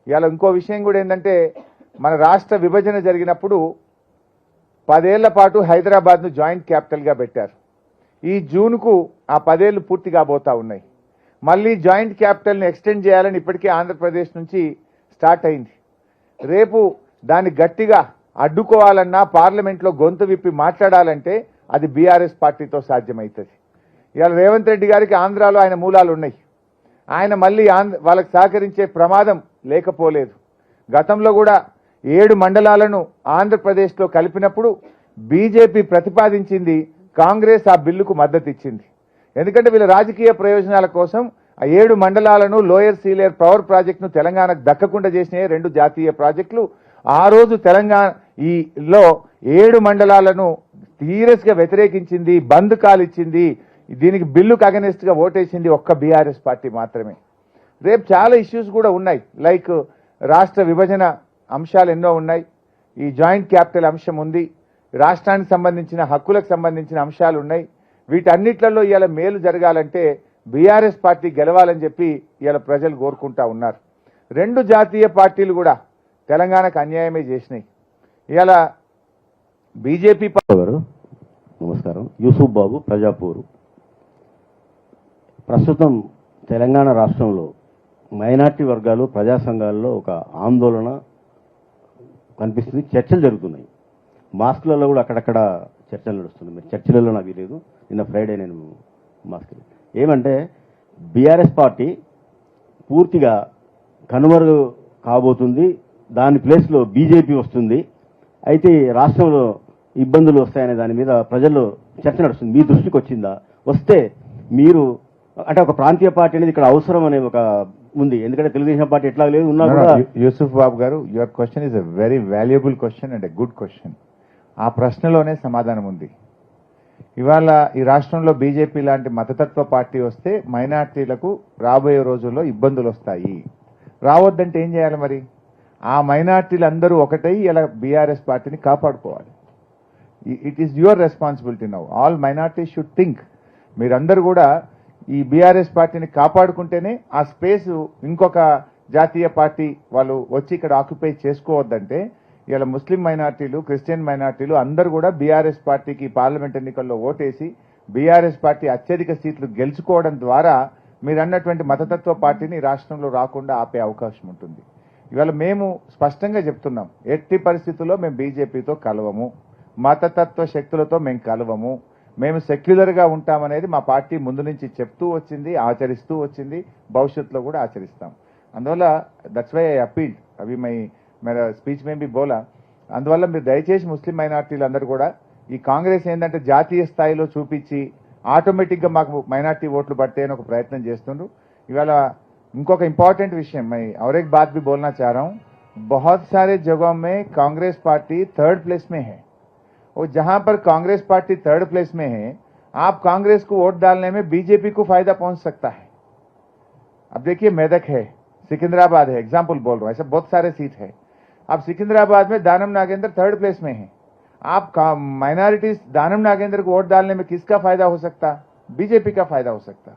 ఇవాళ ఇంకో విషయం కూడా ఏంటంటే మన రాష్ట్ర విభజన జరిగినప్పుడు 10 ఏళ్ల పాటు హైదరాబాద్ను జాయింట్ క్యాపిటల్గా పెట్టారు. ఈ జూన్కు ఆ 10 ఏళ్లు పూర్తి కాబోతా ఉన్నాయి. మళ్ళీ జాయింట్ క్యాపిటల్ని ఎక్స్టెండ్ చేయాలని ఇప్పటికే ఆంధ్రప్రదేశ్ నుంచి స్టార్ట్ అయింది. రేపు దాన్ని గట్టిగా అడ్డుకోవాలన్నా పార్లమెంట్లో గొంతు విప్పి మాట్లాడాలంటే అది బీఆర్ఎస్ పార్టీతో సాధ్యమవుతుంది. ఇవాళ రేవంత్ రెడ్డి గారికి ఆంధ్రాలో ఆయన మూలాలు ఉన్నాయి. ఆయన మళ్ళీ వాళ్ళకి సహకరించే ప్రమాదం లేకపోలేదు. గతంలో కూడా 7 మండలాలను ఆంధ్రప్రదేశ్లో కలిపినప్పుడు బీజేపీ ప్రతిపాదించింది, కాంగ్రెస్ ఆ బిల్లుకు మద్దతు ఇచ్చింది. ఎందుకంటే వీళ్ళ రాజకీయ ప్రయోజనాల కోసం ఆ 7 మండలాలను లోయర్ సీలేర్ పవర్ ప్రాజెక్టును తెలంగాణకు దక్కకుండా చేసిన 2 జాతీయ ప్రాజెక్టులు. ఆ రోజు తెలంగాణలో 7 మండలాలను సీరియస్ గా వ్యతిరేకించింది, బంద్ కాల్ ఇచ్చింది, దీనికి బిల్లుకు అగెనిస్ట్ గా ఓటేసింది ఒక్క బీఆర్ఎస్ పార్టీ మాత్రమే. రేపు చాలా ఇష్యూస్ కూడా ఉన్నాయి. లైక్ రాష్ట్ర విభజన అంశాలు ఎన్నో ఉన్నాయి. ఈ జాయింట్ క్యాపిటల్ అంశం ఉంది. రాష్ట్రానికి సంబంధించిన హక్కులకు సంబంధించిన అంశాలు ఉన్నాయి. వీటన్నిట్లలో ఇవాళ మేలు జరగాలంటే బీఆర్ఎస్ పార్టీ గెలవాలని చెప్పి ఇవాళ ప్రజలు కోరుకుంటా ఉన్నారు. 2 జాతీయ పార్టీలు కూడా తెలంగాణకు అన్యాయమే చేసినాయి. ఇవాళ బీజేపీ గారు నమస్కారం. యూసుఫ్ బాబు, ప్రజాపూరు. ప్రస్తుతం తెలంగాణ రాష్ట్రంలో మైనార్టీ వర్గాలు ప్రజా సంఘాల్లో ఒక ఆందోళన కనిపిస్తుంది. చర్చలు జరుగుతున్నాయి. మాస్కులలో కూడా అక్కడక్కడ చర్చలు నడుస్తున్నాయి. మీరు చర్చలలో నాకు లేదు. నిన్న ఫ్రైడే నేను మాస్క్ ఏమంటే బీఆర్ఎస్ పార్టీ పూర్తిగా కనుమరుగు కాబోతుంది. దాని ప్లేస్లో బీజేపీ వస్తుంది. అయితే రాష్ట్రంలో ఇబ్బందులు వస్తాయనే దాని మీద ప్రజల్లో చర్చ నడుస్తుంది. మీ దృష్టికి వచ్చిందా? వస్తే మీరు అంటే ఒక ప్రాంతీయ పార్టీ అనేది ఇక్కడ అవసరం అనే ఒక ఉంది. ఎందుకంటే తెలుగుదేశం పార్టీ ఎట్లా లేదు ఉన్నా కూడా. యూసుఫ్ బాబు గారు, your question is a very valuable question and a good question. ఆ ప్రశ్నలోనే సమాధానం ఉంది. ఇవాళ ఈ రాష్ట్రంలో బీజేపీ లాంటి మతతత్వ పార్టీ వస్తే మైనార్టీలకు రాబోయే రోజుల్లో ఇబ్బందులు వస్తాయి. రావద్దంటే ఏం చేయాలి మరి? ఆ మైనార్టీలు అందరూ ఒకటై ఇలా బీఆర్ఎస్ పార్టీని కాపాడుకోవాలి. It is your responsibility now. All minorities should think. మీరందరూ కూడా ఈ బీఆర్ఎస్ పార్టీని కాపాడుకుంటేనే ఆ స్పేస్ ఇంకొక జాతీయ పార్టీ వాళ్ళు వచ్చి ఇక్కడ ఆక్యుపై చేసుకోవద్దంటే ఇలా ముస్లిం మైనార్టీలు, క్రిస్టియన్ మైనార్టీలు అందరూ కూడా బీఆర్ఎస్ పార్టీకి పార్లమెంట్ ఎన్నికల్లో ఓటేసి బీఆర్ఎస్ పార్టీ అత్యధిక సీట్లు గెలుచుకోవడం ద్వారా మీరు అన్నటువంటి మతతత్వ పార్టీని రాష్ట్రంలో రాకుండా ఆపే అవకాశం ఉంటుంది. ఇవాళ మేము స్పష్టంగా చెప్తున్నాం, ఎట్టి పరిస్థితుల్లో మేము బీజేపీతో కలవము, మతతత్వ శక్తులతో మేము కలవము, మేము సెక్యులర్గా ఉంటామనేది మా పార్టీ ముందు నుంచి చెప్తూ వచ్చింది, ఆచరిస్తూ వచ్చింది, భవిష్యత్తులో కూడా ఆచరిస్తాం. అందువల్ల దట్స్ వై ఐ అపీల్. అవి మేరా స్పీచ్ में भी बोला. అందువల్ల మీరు దయచేసి ముస్లిం మైనార్టీలు అందరూ కూడా ఈ కాంగ్రెస్ ఏంటంటే జాతీయ స్థాయిలో చూపించి ఆటోమేటిక్గా మాకు మైనార్టీ ఓట్లు పడితే అని ఒక ప్రయత్నం చేస్తుండ్రు. ఇవాళ ఇంకొక ఇంపార్టెంట్ విషయం मैं और एक बात भी बोलना चाह रहा हूं. बहुत सारे जगहों में कांग्रेस पार्टी 3rd प्लेस में है और जहां पर कांग्रेस पार्टी 3rd प्लेस में है, आप कांग्रेस को वोट डालने में बीजेपी को फायदा पहुंच सकता है. अब देखिए मेदक है, सिकंदराबाद है, एग्जाम्पल बोल रहा हूं, ऐसा बहुत सारे सीट है. अब सिकंदराबाद में दानम नागेंद्र 3rd प्लेस में है. आप माइनॉरिटीज दानम नागेंद्र को वोट डालने में किसका फायदा हो सकता? बीजेपी का फायदा हो सकता.